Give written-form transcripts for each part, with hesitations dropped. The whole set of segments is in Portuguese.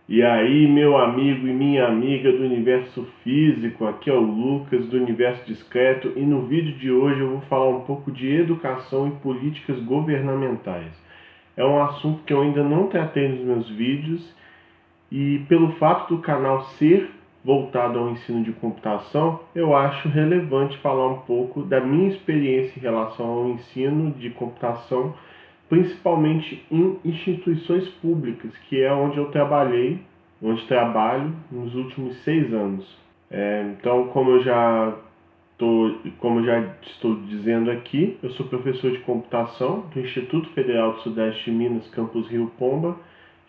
E aí, meu amigo e minha amiga do universo físico, aqui é o Lucas do Universo Discreto e no vídeo de hoje eu vou falar um pouco de educação e políticas governamentais. É um assunto que eu ainda não tratei nos meus vídeos e pelo fato do canal ser voltado ao ensino de computação, eu acho relevante falar um pouco da minha experiência em relação ao ensino de computação, principalmente em instituições públicas, que é onde eu trabalhei, onde trabalho nos últimos 6 anos. Então, como eu já estou dizendo aqui, eu sou professor de computação do Instituto Federal do Sudeste de Minas, campus Rio Pomba,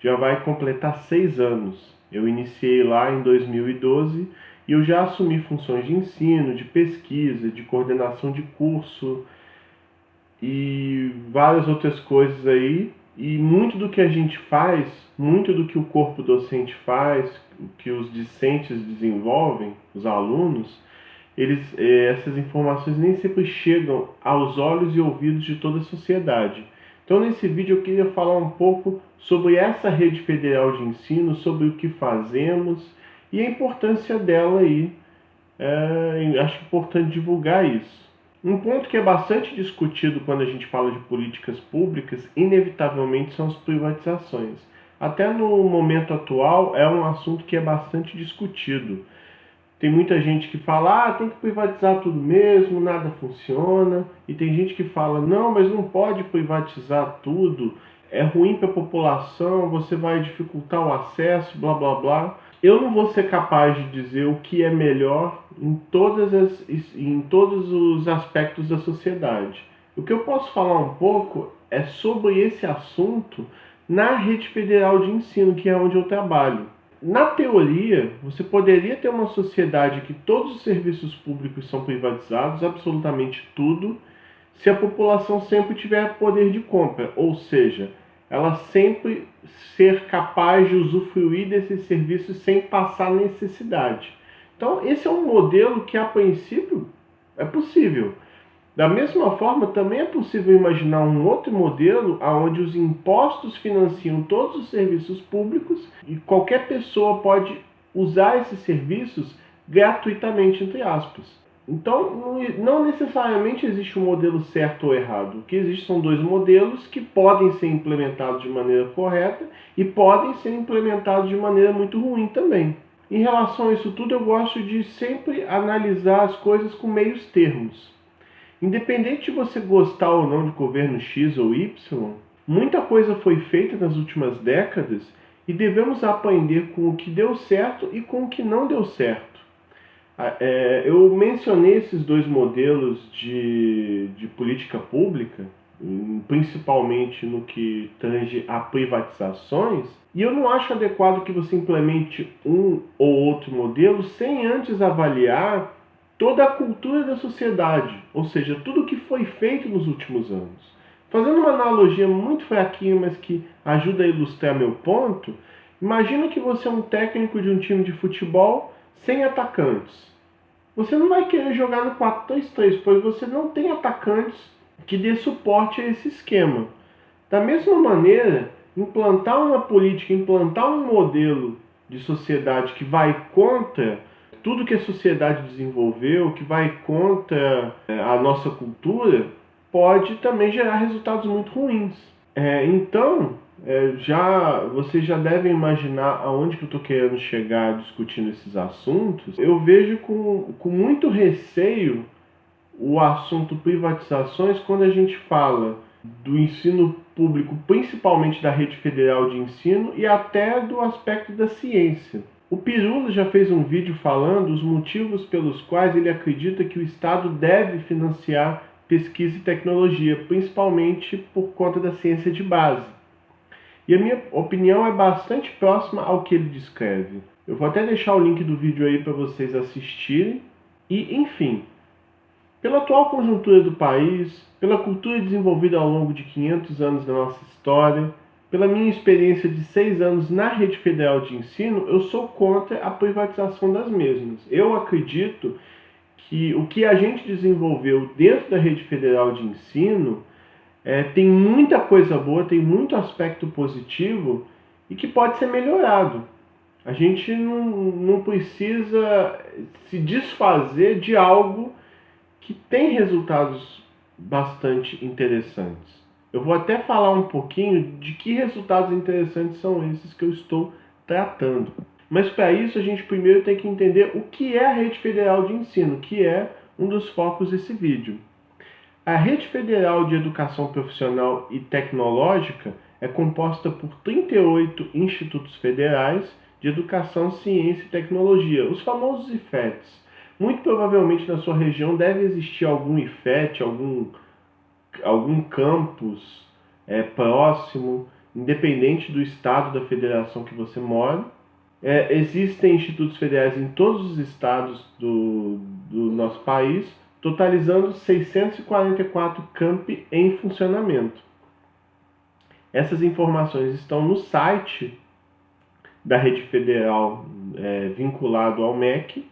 já vai completar 6 anos. Eu iniciei lá em 2012 e eu já assumi funções de ensino, de pesquisa, de coordenação de curso, e várias outras coisas aí. E muito do que a gente faz, muito do que o corpo docente faz, o que os discentes desenvolvem, os alunos, essas informações nem sempre chegam aos olhos e ouvidos de toda a sociedade. Então, nesse vídeo eu queria falar um pouco sobre essa rede federal de ensino, sobre o que fazemos e a importância dela aí. Acho importante divulgar isso. Um ponto que é bastante discutido quando a gente fala de políticas públicas, inevitavelmente, são as privatizações. Até no momento atual é um assunto que é bastante discutido. Tem muita gente que fala, tem que privatizar tudo mesmo, nada funciona. E tem gente que fala, não, mas não pode privatizar tudo, é ruim para a população, você vai dificultar o acesso, blá blá blá. Eu não vou ser capaz de dizer o que é melhor em todos os aspectos da sociedade. O que eu posso falar um pouco é sobre esse assunto na rede federal de ensino, que é onde eu trabalho. Na teoria, você poderia ter uma sociedade que todos os serviços públicos são privatizados, absolutamente tudo, se a população sempre tiver poder de compra, ou seja, ela sempre ser capaz de usufruir desses serviços sem passar necessidade. Então, esse é um modelo que, a princípio, é possível. Da mesma forma, também é possível imaginar um outro modelo onde os impostos financiam todos os serviços públicos e qualquer pessoa pode usar esses serviços gratuitamente, entre aspas. Então, não necessariamente existe um modelo certo ou errado. O que existe são dois modelos que podem ser implementados de maneira correta e podem ser implementados de maneira muito ruim também. Em relação a isso tudo, eu gosto de sempre analisar as coisas com meios termos. Independente de você gostar ou não de governo X ou Y, muita coisa foi feita nas últimas décadas e devemos aprender com o que deu certo e com o que não deu certo. Eu mencionei esses dois modelos de política pública, principalmente no que tange a privatizações, e eu não acho adequado que você implemente um ou outro modelo sem antes avaliar toda a cultura da sociedade, ou seja, tudo o que foi feito nos últimos anos. Fazendo uma analogia muito fraquinha, mas que ajuda a ilustrar meu ponto, imagina que você é um técnico de um time de futebol sem atacantes. Você não vai querer jogar no 4-2-3, pois você não tem atacantes que dê suporte a esse esquema. Da mesma maneira, implantar uma política, implantar um modelo de sociedade que vai contra tudo que a sociedade desenvolveu, que vai contra a nossa cultura, pode também gerar resultados muito ruins. Então, vocês já devem imaginar aonde que eu estou querendo chegar discutindo esses assuntos. Eu vejo com muito receio o assunto privatizações quando a gente fala do ensino público, principalmente da rede federal de ensino e até do aspecto da ciência. O Pirula já fez um vídeo falando os motivos pelos quais ele acredita que o Estado deve financiar pesquisa e tecnologia, principalmente por conta da ciência de base. E a minha opinião é bastante próxima ao que ele descreve. Eu vou até deixar o link do vídeo aí para vocês assistirem. E, enfim, pela atual conjuntura do país, pela cultura desenvolvida ao longo de 500 anos da nossa história, pela minha experiência de 6 anos na rede federal de ensino, eu sou contra a privatização das mesmas. Eu acredito que o que a gente desenvolveu dentro da rede federal de ensino tem muita coisa boa, tem muito aspecto positivo e que pode ser melhorado. A gente não precisa se desfazer de algo que tem resultados bastante interessantes. Eu vou até falar um pouquinho de que resultados interessantes são esses que eu estou tratando. Mas para isso a gente primeiro tem que entender o que é a Rede Federal de Ensino, que é um dos focos desse vídeo. A Rede Federal de Educação Profissional e Tecnológica é composta por 38 institutos federais de educação, ciência e tecnologia, os famosos IFETs. Muito provavelmente na sua região deve existir algum IFET, algum campus próximo, independente do estado da federação que você mora. Existem institutos federais em todos os estados do nosso país, totalizando 644 campi em funcionamento. Essas informações estão no site da Rede Federal vinculado ao MEC.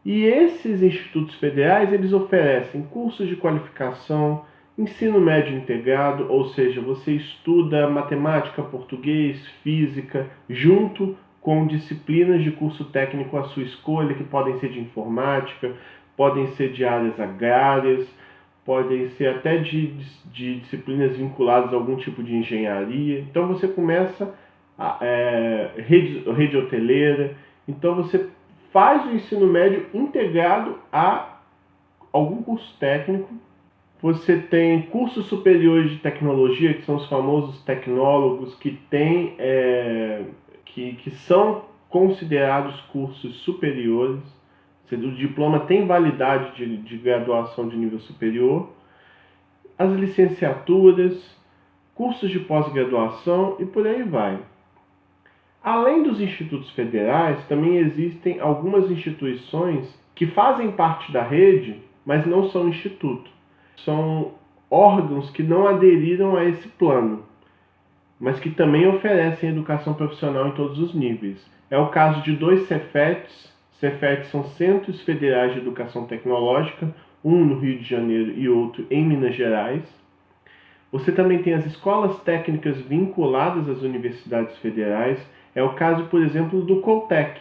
E esses institutos federais, eles oferecem cursos de qualificação, ensino médio integrado, ou seja, você estuda matemática, português, física, junto com disciplinas de curso técnico à sua escolha, que podem ser de informática, podem ser de áreas agrárias, podem ser até de disciplinas vinculadas a algum tipo de engenharia. Então você começa rede hoteleira, então você faz o ensino médio integrado a algum curso técnico. Você tem cursos superiores de tecnologia, que são os famosos tecnólogos, que são considerados cursos superiores. O diploma tem validade de graduação de nível superior. As licenciaturas, cursos de pós-graduação e por aí vai. Além dos institutos federais, também existem algumas instituições que fazem parte da rede, mas não são instituto. São órgãos que não aderiram a esse plano, mas que também oferecem educação profissional em todos os níveis. É o caso de dois Cefets. Cefets são Centros Federais de Educação Tecnológica, um no Rio de Janeiro e outro em Minas Gerais. Você também tem as escolas técnicas vinculadas às universidades federais. É o caso, por exemplo, do Coltec,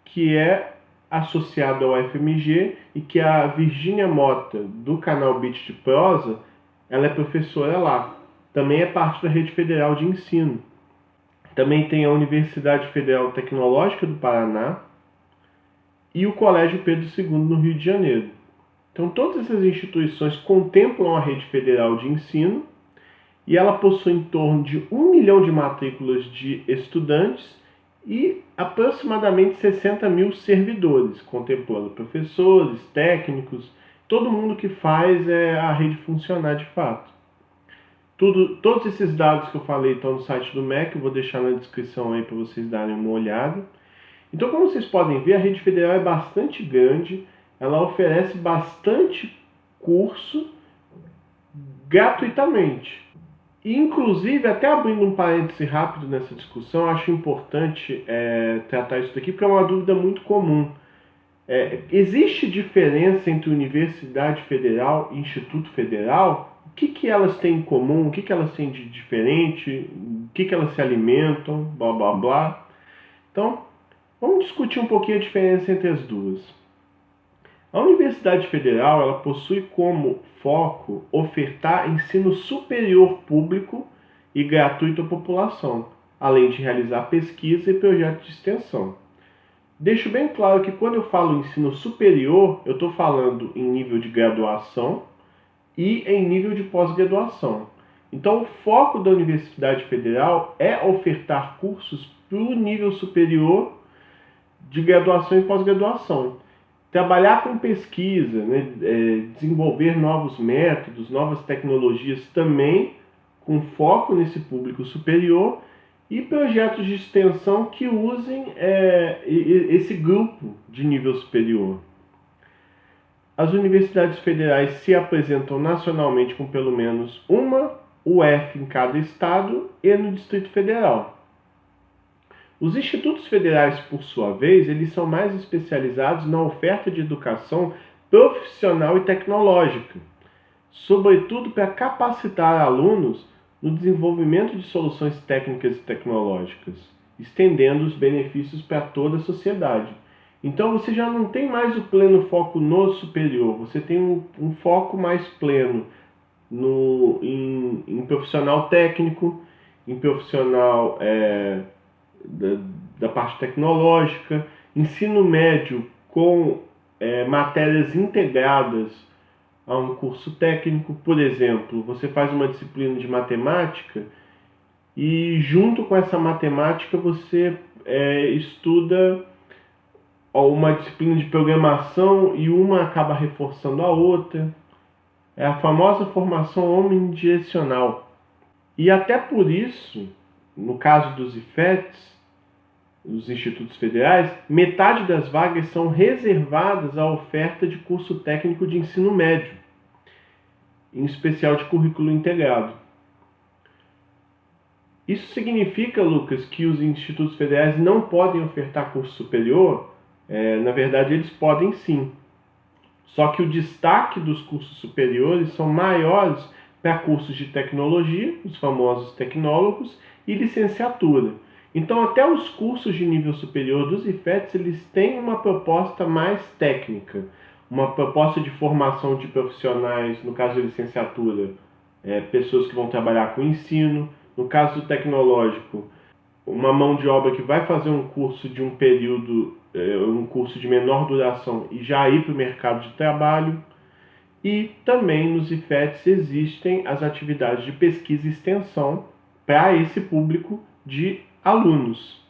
que é associado ao FMG e que a Virgínia Mota, do canal Beat de Prosa, ela é professora lá. Também é parte da Rede Federal de Ensino. Também tem a Universidade Federal Tecnológica do Paraná e o Colégio Pedro II, no Rio de Janeiro. Então, todas essas instituições contemplam a Rede Federal de Ensino e ela possui em torno de 1 milhão de matrículas de estudantes e aproximadamente 60 mil servidores, contemplando professores, técnicos, todo mundo que faz a rede funcionar de fato. Todos esses dados que eu falei estão no site do MEC, eu vou deixar na descrição aí para vocês darem uma olhada. Então, como vocês podem ver, a rede federal é bastante grande, ela oferece bastante curso gratuitamente. Inclusive, até abrindo um parêntese rápido nessa discussão, acho importante tratar isso daqui, porque é uma dúvida muito comum. Existe diferença entre Universidade Federal e Instituto Federal? O que elas têm em comum? O que elas têm de diferente? O que elas se alimentam? Blá, blá, blá. Então, vamos discutir um pouquinho a diferença entre as duas. A Universidade Federal ela possui como foco ofertar ensino superior público e gratuito à população, além de realizar pesquisa e projetos de extensão. Deixo bem claro que quando eu falo ensino superior, eu estou falando em nível de graduação e em nível de pós-graduação. Então, o foco da Universidade Federal é ofertar cursos para o nível superior de graduação e pós-graduação. Trabalhar com pesquisa, né, desenvolver novos métodos, novas tecnologias também, com foco nesse público superior, e projetos de extensão que usem esse grupo de nível superior. As universidades federais se apresentam nacionalmente com pelo menos uma UF em cada estado e no Distrito Federal. Os institutos federais, por sua vez, eles são mais especializados na oferta de educação profissional e tecnológica, sobretudo para capacitar alunos no desenvolvimento de soluções técnicas e tecnológicas. estendendo os benefícios para toda a sociedade. Então você já não tem mais o pleno foco no superior, você tem um foco mais pleno em profissional técnico, em profissional da parte tecnológica, ensino médio com matérias integradas a um curso técnico. Por exemplo, você faz uma disciplina de matemática e junto com essa matemática você estuda uma disciplina de programação e uma acaba reforçando a outra. É a famosa formação omnidirecional. E até por isso, no caso dos IFETs, os institutos federais, metade das vagas são reservadas à oferta de curso técnico de ensino médio, em especial de currículo integrado. Isso significa, Lucas, que os institutos federais não podem ofertar curso superior? Na verdade, eles podem sim. Só que o destaque dos cursos superiores são maiores para cursos de tecnologia, os famosos tecnólogos, e licenciatura. Então, até os cursos de nível superior dos IFETs, eles têm uma proposta mais técnica, uma proposta de formação de profissionais, no caso da licenciatura, pessoas que vão trabalhar com ensino, no caso do tecnológico, uma mão de obra que vai fazer um curso de um período, um curso de menor duração e já ir para o mercado de trabalho. E também nos IFETs existem as atividades de pesquisa e extensão para esse público de alunos.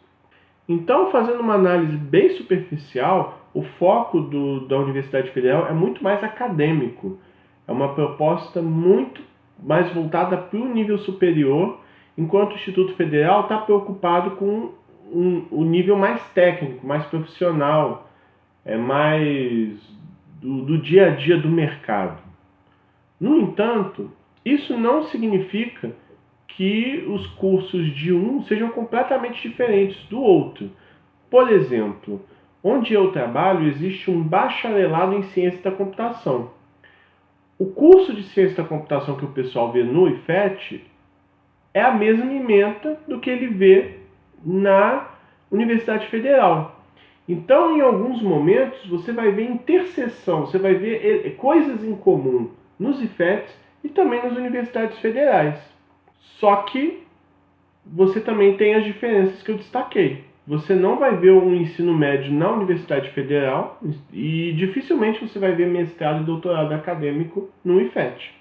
Então, fazendo uma análise bem superficial, o foco da Universidade Federal é muito mais acadêmico. É uma proposta muito mais voltada para o nível superior, enquanto o Instituto Federal está preocupado com o nível mais técnico, mais profissional, mais do dia a dia do mercado. No entanto, isso não significa que os cursos de um sejam completamente diferentes do outro. Por exemplo, onde eu trabalho existe um bacharelado em ciência da computação. O curso de ciência da computação que o pessoal vê no IFET é a mesma ementa do que ele vê na Universidade Federal. Então, em alguns momentos, você vai ver interseção, você vai ver coisas em comum nos IFETs e também nas universidades federais. Só que você também tem as diferenças que eu destaquei. Você não vai ver um ensino médio na Universidade Federal e dificilmente você vai ver mestrado e doutorado acadêmico no IFET.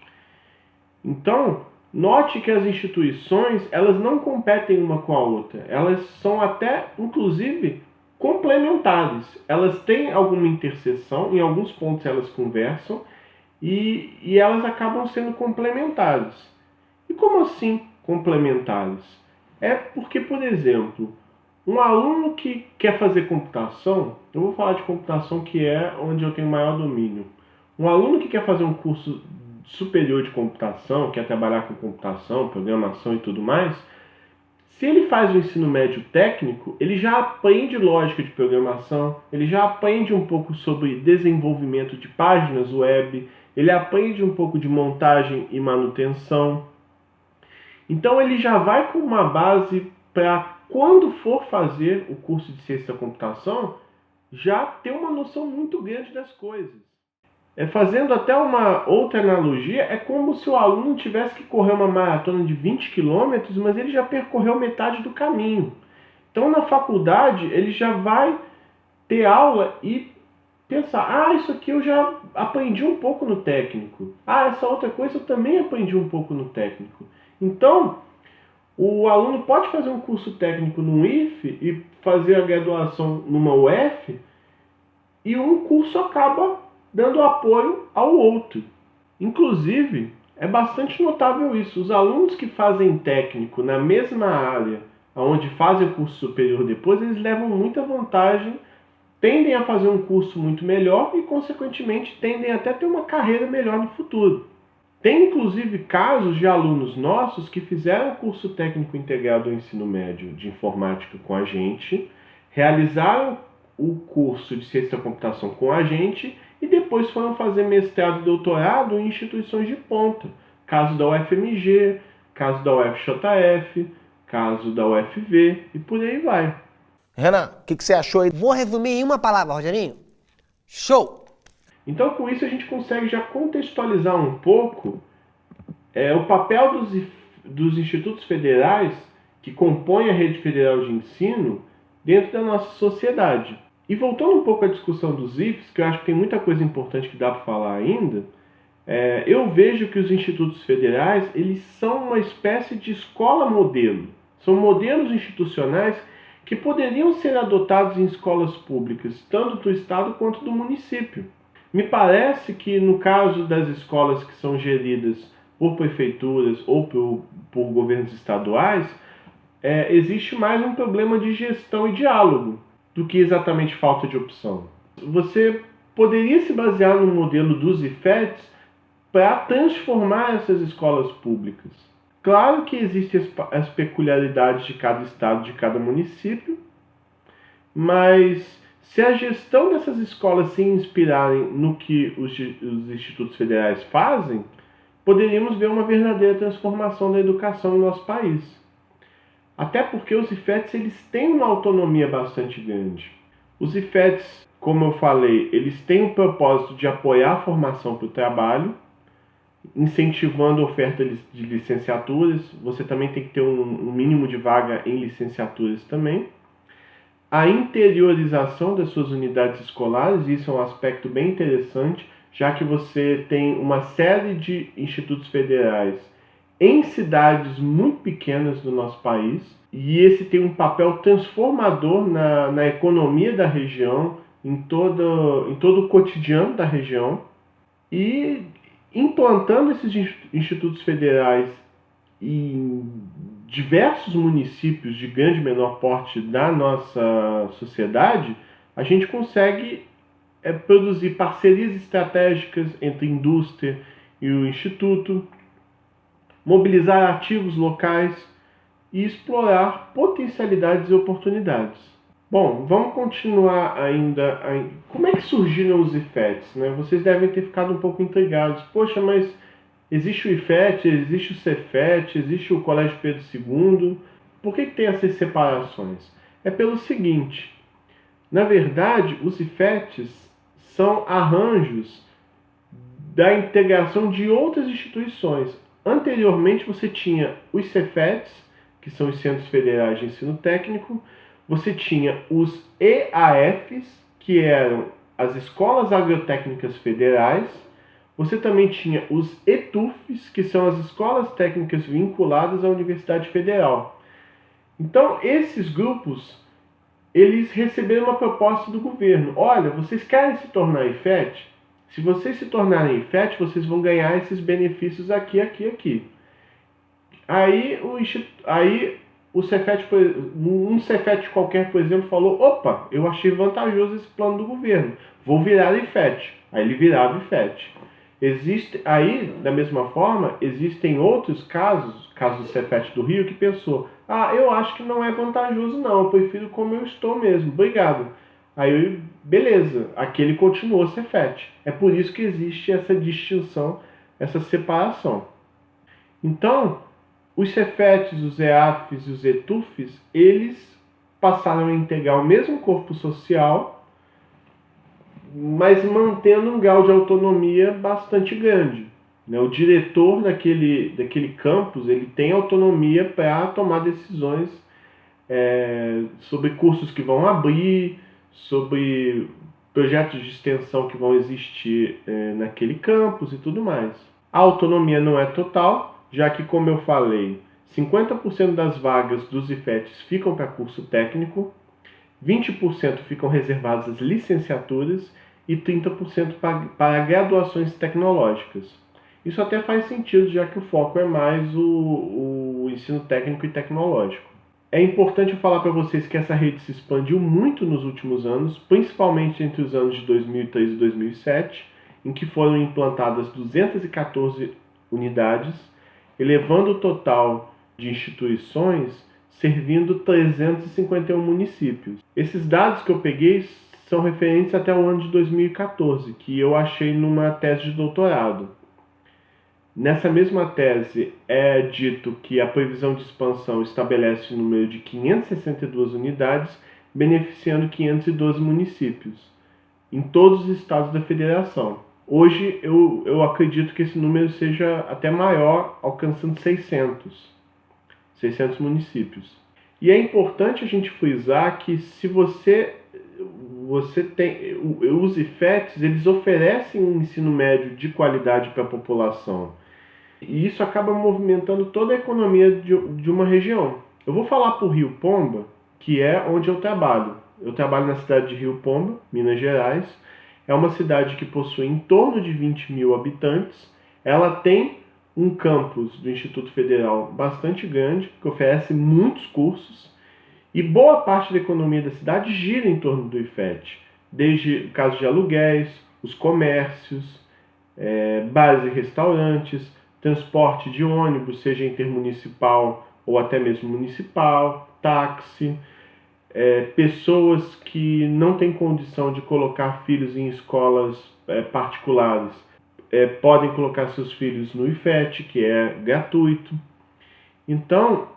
Então, note que as instituições, elas não competem uma com a outra. Elas são até, inclusive, complementares. Elas têm alguma interseção, em alguns pontos elas conversam e elas acabam sendo complementares. E como assim complementares? É porque, por exemplo, um aluno que quer fazer computação, eu vou falar de computação que é onde eu tenho maior domínio. Um aluno que quer fazer um curso superior de computação, quer trabalhar com computação, programação e tudo mais, se ele faz o ensino médio técnico, ele já aprende lógica de programação, ele já aprende um pouco sobre desenvolvimento de páginas web, ele aprende um pouco de montagem e manutenção. Então ele já vai com uma base para quando for fazer o curso de ciência da computação, já ter uma noção muito grande das coisas. Fazendo até uma outra analogia, é como se o aluno tivesse que correr uma maratona de 20 km, mas ele já percorreu metade do caminho. Então na faculdade ele já vai ter aula e pensar, isso aqui eu já aprendi um pouco no técnico. Essa outra coisa eu também aprendi um pouco no técnico. Então, o aluno pode fazer um curso técnico no IFE e fazer a graduação numa UF, e um curso acaba dando apoio ao outro. Inclusive, é bastante notável isso. Os alunos que fazem técnico na mesma área onde fazem o curso superior depois, eles levam muita vantagem, tendem a fazer um curso muito melhor e, consequentemente, tendem até a ter uma carreira melhor no futuro. Tem, inclusive, casos de alunos nossos que fizeram curso técnico integrado ao ensino médio de informática com a gente, realizaram o curso de ciência da computação com a gente e depois foram fazer mestrado e doutorado em instituições de ponta. Caso da UFMG, caso da UFJF, caso da UFV e por aí vai. Renan, o que você achou aí? Vou resumir em uma palavra, Rogerinho. Show! Então, com isso, a gente consegue já contextualizar um pouco o papel dos institutos federais que compõem a rede federal de ensino dentro da nossa sociedade. E voltando um pouco à discussão dos IFES, que eu acho que tem muita coisa importante que dá para falar ainda, eu vejo que os institutos federais eles são uma espécie de escola modelo. São modelos institucionais que poderiam ser adotados em escolas públicas, tanto do Estado quanto do município. Me parece que no caso das escolas que são geridas por prefeituras ou por governos estaduais, existe mais um problema de gestão e diálogo do que exatamente falta de opção. Você poderia se basear no modelo dos IFETs para transformar essas escolas públicas. Claro que existem as peculiaridades de cada estado, de cada município, mas se a gestão dessas escolas se inspirarem no que os institutos federais fazem, poderíamos ver uma verdadeira transformação da educação no nosso país. Até porque os IFETs eles têm uma autonomia bastante grande. Os IFETs, como eu falei, eles têm o propósito de apoiar a formação para o trabalho, incentivando a oferta de licenciaturas. Você também tem que ter um mínimo de vaga em licenciaturas também. A interiorização das suas unidades escolares, isso é um aspecto bem interessante, já que você tem uma série de institutos federais em cidades muito pequenas do nosso país, e esse tem um papel transformador na economia da região, em todo o cotidiano da região, e implantando esses institutos federais em diversos municípios de grande e menor porte da nossa sociedade, a gente consegue produzir parcerias estratégicas entre a indústria e o instituto, mobilizar ativos locais e explorar potencialidades e oportunidades. Bom, vamos continuar ainda. Como é que surgiram os IFETs? Né? Vocês devem ter ficado um pouco intrigados. Poxa, mas existe o IFET, existe o Cefet, existe o Colégio Pedro II. Por que tem essas separações? É pelo seguinte: na verdade, os IFETs são arranjos da integração de outras instituições. Anteriormente, você tinha os Cefets, que são os Centros Federais de Ensino Técnico, você tinha os EAFs, que eram as Escolas Agrotécnicas Federais, você também tinha os ETUFs, que são as Escolas Técnicas vinculadas à Universidade Federal. Então, esses grupos, eles receberam uma proposta do governo. Olha, vocês querem se tornar IFET? Se vocês se tornarem IFET, vocês vão ganhar esses benefícios aqui, aqui, aqui. Aí o Cefet, um Cefet qualquer, por exemplo, falou: opa, eu achei vantajoso esse plano do governo, vou virar IFET. Aí ele virava IFET. Aí, da mesma forma, existem outros casos, caso do Cefet do Rio, que pensou: eu acho que não é vantajoso não, eu prefiro como eu estou mesmo, obrigado. Aí, beleza, aqui ele continuou Cefet. É por isso que existe essa distinção, essa separação. Então, os Cefets, os EAFs e os ETUFs, eles passaram a integrar o mesmo corpo social, mas mantendo um grau de autonomia bastante grande. O diretor daquele campus ele tem autonomia para tomar decisões sobre cursos que vão abrir, sobre projetos de extensão que vão existir naquele campus e tudo mais. A autonomia não é total, já que, como eu falei, 50% das vagas dos IFETs ficam para curso técnico, 20% ficam reservadas às licenciaturas e 30% para graduações tecnológicas. Isso até faz sentido, já que o foco é mais o ensino técnico e tecnológico. É importante eu falar para vocês que essa rede se expandiu muito nos últimos anos, principalmente entre os anos de 2003 e 2007, em que foram implantadas 214 unidades, elevando o total de instituições, servindo 351 municípios. Esses dados que eu peguei são referentes até o ano de 2014, que eu achei numa tese de doutorado. Nessa mesma tese é dito que a previsão de expansão estabelece o número de 562 unidades, beneficiando 512 municípios, em todos os estados da federação. Hoje eu acredito que esse número seja até maior, alcançando 600 municípios. E é importante a gente frisar que se você tem os IFETs, eles oferecem um ensino médio de qualidade para a população. E isso acaba movimentando toda a economia de uma região. Eu vou falar por Rio Pomba, que é onde eu trabalho. Eu trabalho na cidade de Rio Pomba, Minas Gerais. É uma cidade que possui em torno de 20 mil habitantes. Ela tem um campus do Instituto Federal bastante grande, que oferece muitos cursos. E boa parte da economia da cidade gira em torno do IFET. Desde o caso de aluguéis, os comércios, bares e restaurantes, transporte de ônibus, seja intermunicipal ou até mesmo municipal, táxi, pessoas que não têm condição de colocar filhos em escolas particulares, podem colocar seus filhos no IFET, que é gratuito. Então,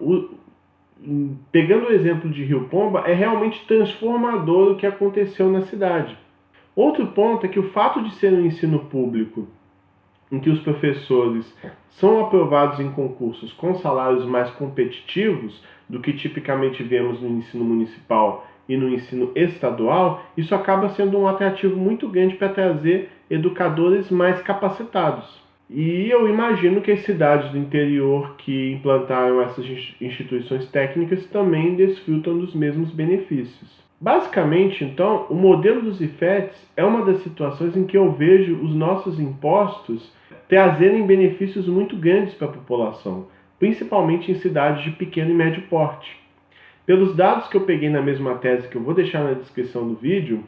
pegando o exemplo de Rio Pomba, é realmente transformador o que aconteceu na cidade. Outro ponto é que o fato de ser um ensino público, em que os professores são aprovados em concursos com salários mais competitivos do que tipicamente vemos no ensino municipal e no ensino estadual, isso acaba sendo um atrativo muito grande para trazer educadores mais capacitados. E eu imagino que as cidades do interior que implantaram essas instituições técnicas também desfrutam dos mesmos benefícios. Basicamente, então, o modelo dos IFETs é uma das situações em que eu vejo os nossos impostos trazerem benefícios muito grandes para a população, principalmente em cidades de pequeno e médio porte. Pelos dados que eu peguei na mesma tese, que eu vou deixar na descrição do vídeo,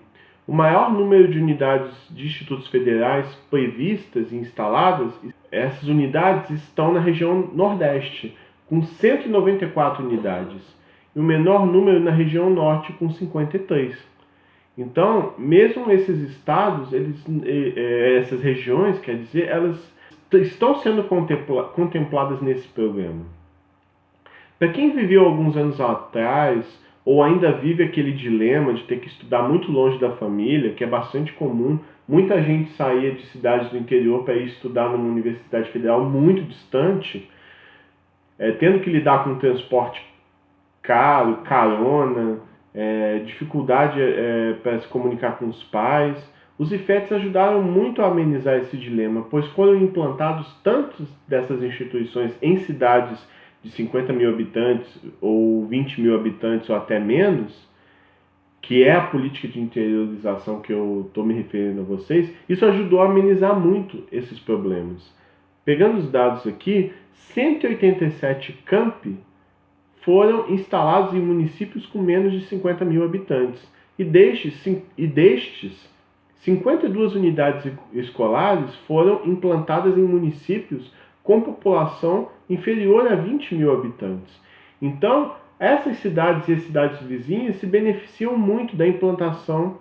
o maior número de unidades de institutos federais previstas e instaladas, essas unidades estão na região Nordeste, com 194 unidades, e o menor número na região Norte, com 53. Então, mesmo esses estados, essas regiões, quer dizer, elas estão sendo contempladas nesse programa. Para quem viveu alguns anos atrás, ou ainda vive aquele dilema de ter que estudar muito longe da família, que é bastante comum, muita gente saía de cidades do interior para ir estudar numa universidade federal muito distante, tendo que lidar com transporte caro, carona, dificuldade para se comunicar com os pais. Os IFETs ajudaram muito a amenizar esse dilema, pois foram implantados tantas dessas instituições em cidades de 50 mil habitantes, ou 20 mil habitantes, ou até menos, que é a política de interiorização que eu estou me referindo a vocês. Isso ajudou a amenizar muito esses problemas. Pegando os dados aqui, 187 campi foram instalados em municípios com menos de 50 mil habitantes. E destes 52 unidades escolares foram implantadas em municípios com população inferior a 20 mil habitantes. Então, essas cidades e as cidades vizinhas se beneficiam muito da implantação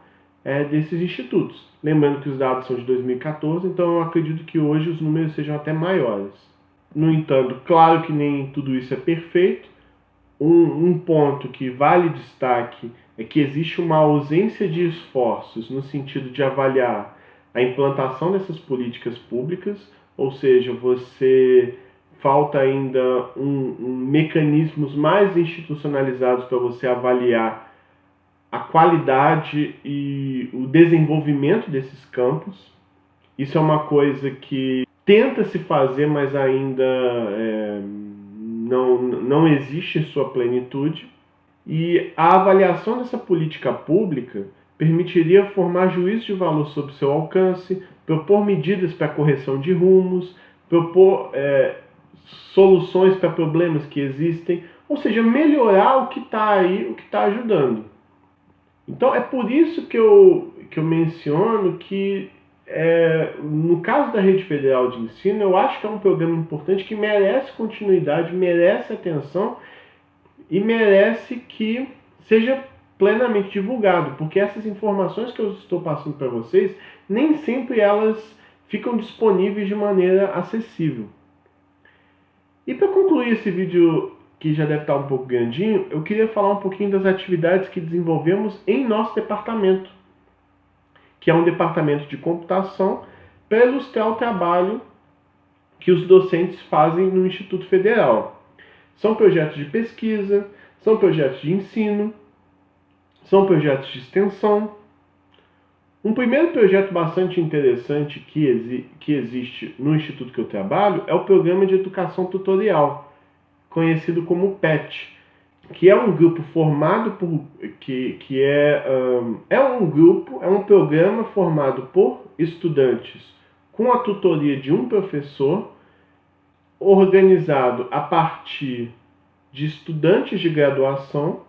desses institutos. Lembrando que os dados são de 2014, então eu acredito que hoje os números sejam até maiores. No entanto, claro que nem tudo isso é perfeito. Um ponto que vale destaque é que existe uma ausência de esforços no sentido de avaliar a implantação dessas políticas públicas, ou seja, falta ainda mecanismos mais institucionalizados para você avaliar a qualidade e o desenvolvimento desses campos. Isso é uma coisa que tenta se fazer, mas ainda não existe em sua plenitude. E a avaliação dessa política pública permitiria formar juízos de valor sobre seu alcance, propor medidas para correção de rumos, propor soluções para problemas que existem, ou seja, melhorar o que está aí, o que está ajudando. Então é por isso que eu menciono que no caso da Rede Federal de Ensino, eu acho que é um programa importante que merece continuidade, merece atenção e merece que seja plenamente divulgado, porque essas informações que eu estou passando para vocês, nem sempre elas ficam disponíveis de maneira acessível. E para concluir esse vídeo, que já deve estar um pouco grandinho, eu queria falar um pouquinho das atividades que desenvolvemos em nosso departamento, que é um departamento de computação, para ilustrar o trabalho que os docentes fazem no Instituto Federal. São projetos de pesquisa, são projetos de ensino, são projetos de extensão. Um primeiro projeto bastante interessante que existe no instituto que eu trabalho é o Programa de Educação Tutorial, conhecido como PET, que é um grupo formado por é um programa formado por estudantes com a tutoria de um professor, organizado a partir de estudantes de graduação,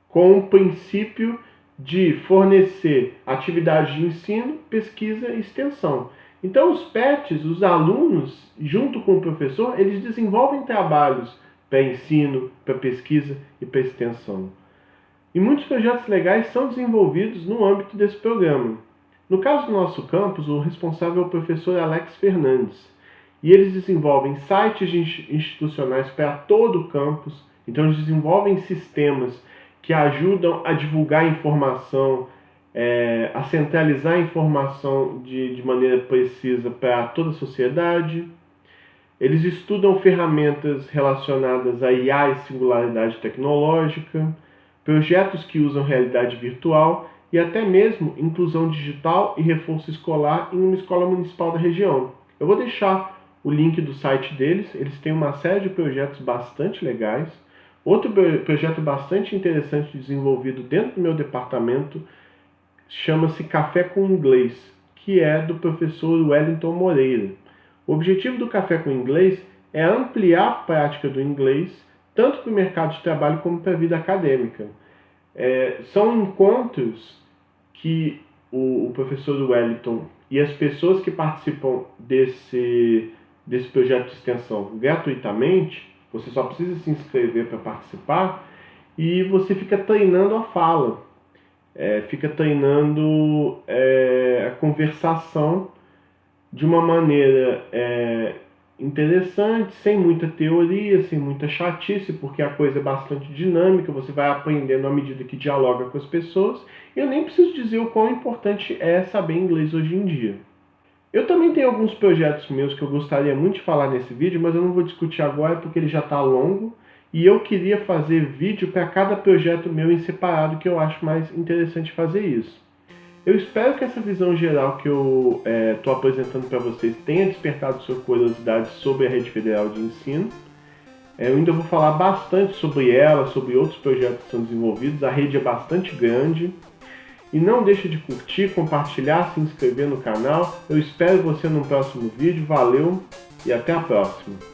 com o princípio de fornecer atividades de ensino, pesquisa e extensão. Então os PETs, os alunos, junto com o professor, eles desenvolvem trabalhos para ensino, para pesquisa e para extensão. E muitos projetos legais são desenvolvidos no âmbito desse programa. No caso do nosso campus, o responsável é o professor Alex Fernandes. E eles desenvolvem sites institucionais para todo o campus. Então eles desenvolvem sistemas que ajudam a divulgar informação, a centralizar a informação de maneira precisa para toda a sociedade. Eles estudam ferramentas relacionadas a IA e singularidade tecnológica, projetos que usam realidade virtual e até mesmo inclusão digital e reforço escolar em uma escola municipal da região. Eu vou deixar o link do site deles, eles têm uma série de projetos bastante legais. Outro projeto bastante interessante desenvolvido dentro do meu departamento chama-se Café com Inglês, que é do professor Wellington Moreira. O objetivo do Café com Inglês é ampliar a prática do inglês, tanto para o mercado de trabalho como para a vida acadêmica. São encontros que o professor Wellington e as pessoas que participam desse projeto de extensão gratuitamente. Você só precisa se inscrever para participar e você fica treinando a fala, fica treinando a conversação de uma maneira interessante, sem muita teoria, sem muita chatice, porque a coisa é bastante dinâmica, você vai aprendendo à medida que dialoga com as pessoas. Eu nem preciso dizer o quão importante é saber inglês hoje em dia. Eu também tenho alguns projetos meus que eu gostaria muito de falar nesse vídeo, mas eu não vou discutir agora porque ele já está longo e eu queria fazer vídeo para cada projeto meu em separado, que eu acho mais interessante fazer isso. Eu espero que essa visão geral que eu estou apresentando para vocês tenha despertado sua curiosidade sobre a Rede Federal de Ensino. Eu ainda vou falar bastante sobre ela, sobre outros projetos que são desenvolvidos. A rede é bastante grande. E não deixe de curtir, compartilhar, se inscrever no canal. Eu espero você no próximo vídeo. Valeu e até a próxima!